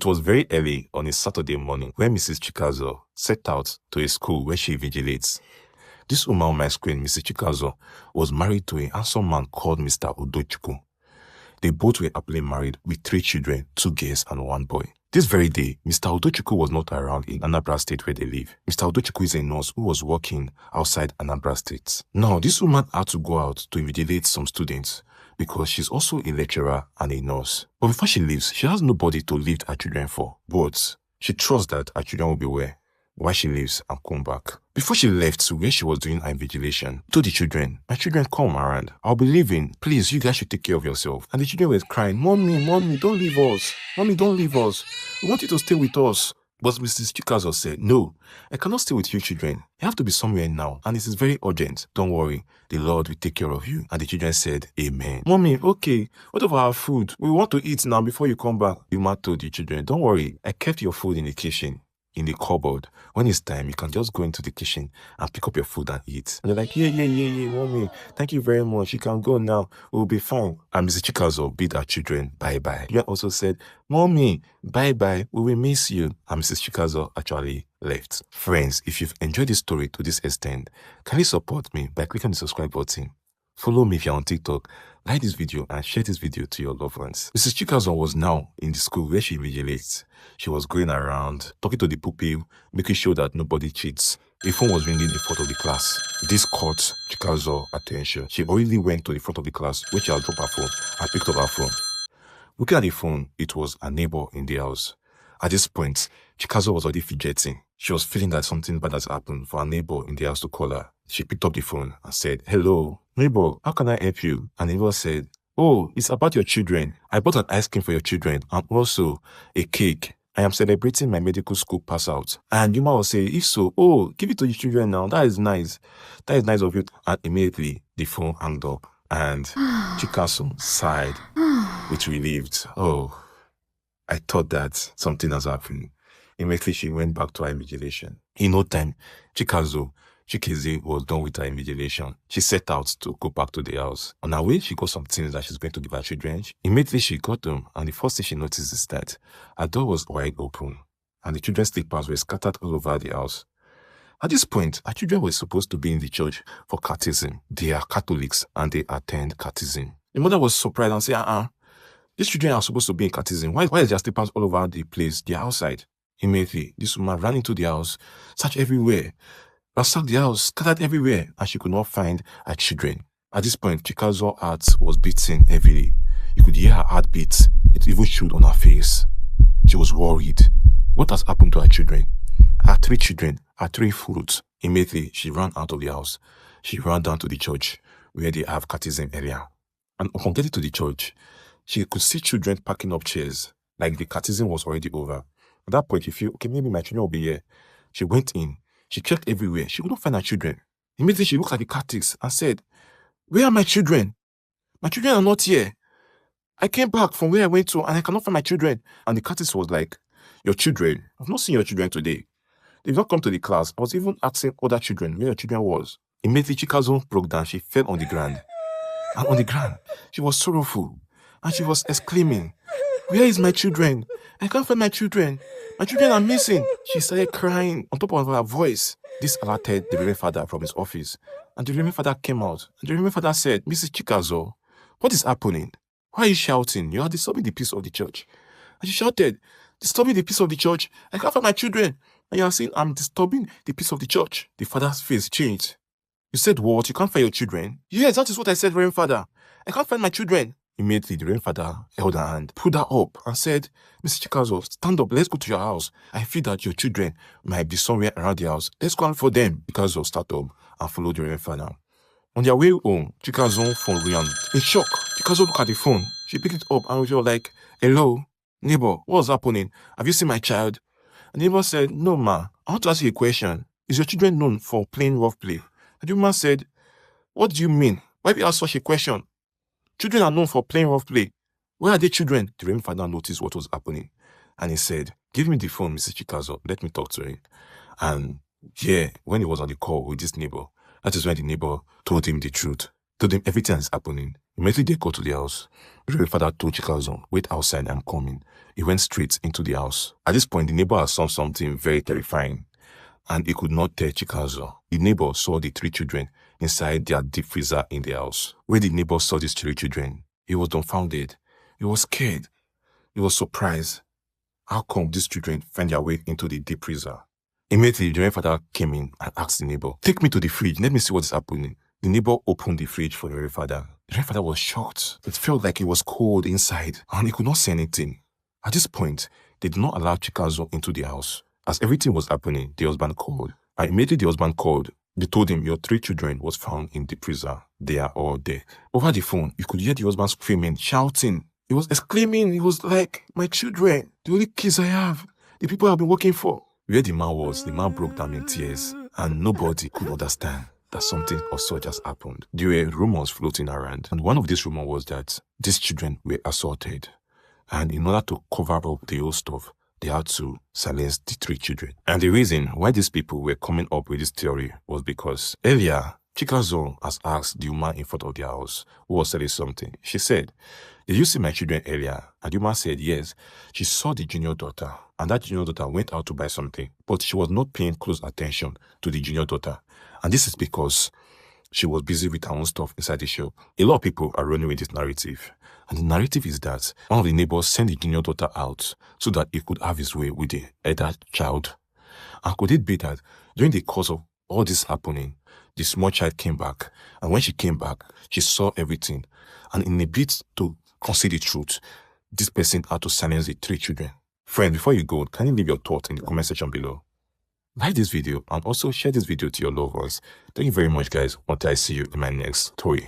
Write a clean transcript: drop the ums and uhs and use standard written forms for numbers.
was very early on a Saturday morning when Mrs. Chikazo set out to a school where she vigilates. This woman on my screen, Mrs. Chikazo, was married to a handsome man called Mr. Udochukwu. They both were happily married with 3 children, 2 girls and 1 boy. This very day, Mr. Udochukwu was not around in Anambra State where they live. Mr. Udochukwu is a nurse who was working outside Anambra State. Now, this woman had to go out to invigilate some students because she's also a lecturer and a nurse. But before she leaves, she has nobody to leave her children for. But she trusts that her children will be well while she leaves and come back. Before she left to where she was doing her invigilation, told the children, my children, come around. I'll be leaving. Please, you guys should take care of yourself. And the children were crying, Mommy, don't leave us. Mommy, don't leave us. We want you to stay with us. But Mrs. Chikazo said, no, I cannot stay with you children. You have to be somewhere now. And this is very urgent. Don't worry. The Lord will take care of you. And the children said, amen. Mommy, okay. What about our food? We want to eat now before you come back. The man told the children, don't worry. I kept your food in the kitchen, in the cupboard. When it's time, you can just go into the kitchen and pick up your food and eat. And they're like, yeah, Mommy. Thank you very much. You can go now. We'll be fine. And Mrs. Chikazo bid her children bye-bye. You also said, Mommy, bye-bye. We will miss you. And Mrs. Chikazo actually left. Friends, if you've enjoyed this story to this extent, kindly support me by clicking the subscribe button. Follow me if you're on TikTok, like this video and share this video to your loved ones. Mrs. Chikazo was now in the school where she vigilates. She was going around, talking to the pupil, making sure that nobody cheats. A phone was ringing in front of the class. This caught Chikazo's attention. She already went to the front of the class where she had dropped her phone and picked up her phone. Looking at the phone, it was a neighbor in the house. At this point, Chikazo was already fidgeting. She was feeling that something bad has happened for a neighbor in the house to call her. She picked up the phone and said, hello, neighbor, how can I help you? And the neighbor said, oh, it's about your children. I bought an ice cream for your children and also a cake. I am celebrating my medical school pass out. And Yuma will say, if so, oh, give it to your children now. That is nice. That is nice of you. And immediately the phone hung up and Chikazo sighed with relieved. Oh, I thought that something has happened. Immediately she went back to her invigilation. In no time, Chikeze was done with her invigilation. She set out to go back to the house. On her way, she got some things that she's going to give her children. Immediately she got home, and the first thing she noticed is that her door was wide open, and the children's slippers were scattered all over the house. At this point, her children were supposed to be in the church for catechism. They are Catholics, and they attend catechism. The mother was surprised and said, these children are supposed to be in catechism. Why is their slippers all over the place? They are outside. Immediately, this woman ran into the house, searched everywhere, ransacked the house, scattered everywhere, and she could not find her children. At this point, Chikazo's heart was beating heavily. You could hear her heartbeat. It even showed on her face. She was worried. What has happened to her children? Her 3 children, her 3 fruits. Immediately, she ran out of the house. She ran down to the church where they have catechism area. And upon getting to the church, she could see children packing up chairs, like the catechism was already over. At that point, she felt, okay, maybe my children will be here. She went in. She checked everywhere. She could not find her children. Immediately, she looked at the catechist and said, where are my children? My children are not here. I came back from where I went to and I cannot find my children. And the catechist was like, your children? I've not seen your children today. They've not come to the class. I was even asking other children where your children was. Immediately, Chikazo broke down. She fell on the ground. And on the ground, she was sorrowful. And she was exclaiming, where is my children? I can't find my children. My children are missing. She started crying on top of her voice. This alerted the Reverend Father from his office. And the Reverend Father came out. And the Reverend Father said, Mrs. Chikazo, what is happening? Why are you shouting? You are disturbing the peace of the church. And she shouted, disturbing the peace of the church? I can't find my children. And you are saying, I'm disturbing the peace of the church. The father's face changed. You said what? You can't find your children? Yes, that is what I said, Reverend Father. I can't find my children. Immediately, the Reverend Father held her hand, pulled her up, and said, Mrs. Chikazo, stand up, let's go to your house. I feel that your children might be somewhere around the house. Let's go out for them. Chikazo start up and follow the Reverend Father. On their way home, Chikazo's phone rang. In shock, Chikazo looked at the phone. She picked it up and she was like, hello, neighbor, what's happening? Have you seen my child? And the neighbor said, no, ma, I want to ask you a question. Is your children known for playing rough play? And the woman said, what do you mean? Why do you ask such a question? Children are known for playing rough play. Where are the children? The Reverend Father noticed what was happening. And he said, give me the phone, Mrs. Chikazo. Let me talk to him. And yeah, when he was on the call with this neighbor, that is when the neighbor told him the truth. Told him everything that's happening. Immediately they got to the house. The Reverend Father told Chikazo, "Wait outside, I'm coming." He went straight into the house. At this point, the neighbor had saw something very terrifying, and he could not tell Chikazo. The neighbor saw the 3 children inside their deep freezer in the house. When the neighbor saw these 3 children, he was dumbfounded. He was scared. He was surprised. How come these children find their way into the deep freezer? Immediately, the Reverend Father came in and asked the neighbor, "Take me to the fridge. Let me see what is happening." The neighbor opened the fridge for the Reverend Father. The Reverend Father was shocked. It felt like it was cold inside, and he could not say anything. At this point, they did not allow Chikazo into the house. As everything was happening, the husband called. And immediately the husband called, they told him, "Your 3 children was found in the freezer. They are all dead." Over the phone, you could hear the husband screaming, shouting. He was exclaiming. He was like, "My children, the only kids I have, the people I've been working for." Where the man was, the man broke down in tears, and nobody could understand that something also just happened. There were rumors floating around, and one of these rumors was that these children were assaulted, and in order to cover up the whole stuff, they had to silence the 3 children. And the reason why these people were coming up with this theory was because earlier, Chikazo has asked the woman in front of their house who was selling something. She said, "Did you see my children earlier?" And the woman said yes. She saw the junior daughter, and that junior daughter went out to buy something, but she was not paying close attention to the junior daughter. And this is because she was busy with her own stuff inside the shop. A lot of people are running with this narrative. And the narrative is that one of the neighbors sent the junior daughter out so that he could have his way with the elder child. And could it be that during the course of all this happening, the small child came back, and when she came back, she saw everything. And in a bid to conceal the truth, this person had to silence the 3 children. Friend, before you go, can you leave your thoughts in the comment section below? Like this video and also share this video to your loved ones. Thank you very much, guys. Until I see you in my next story.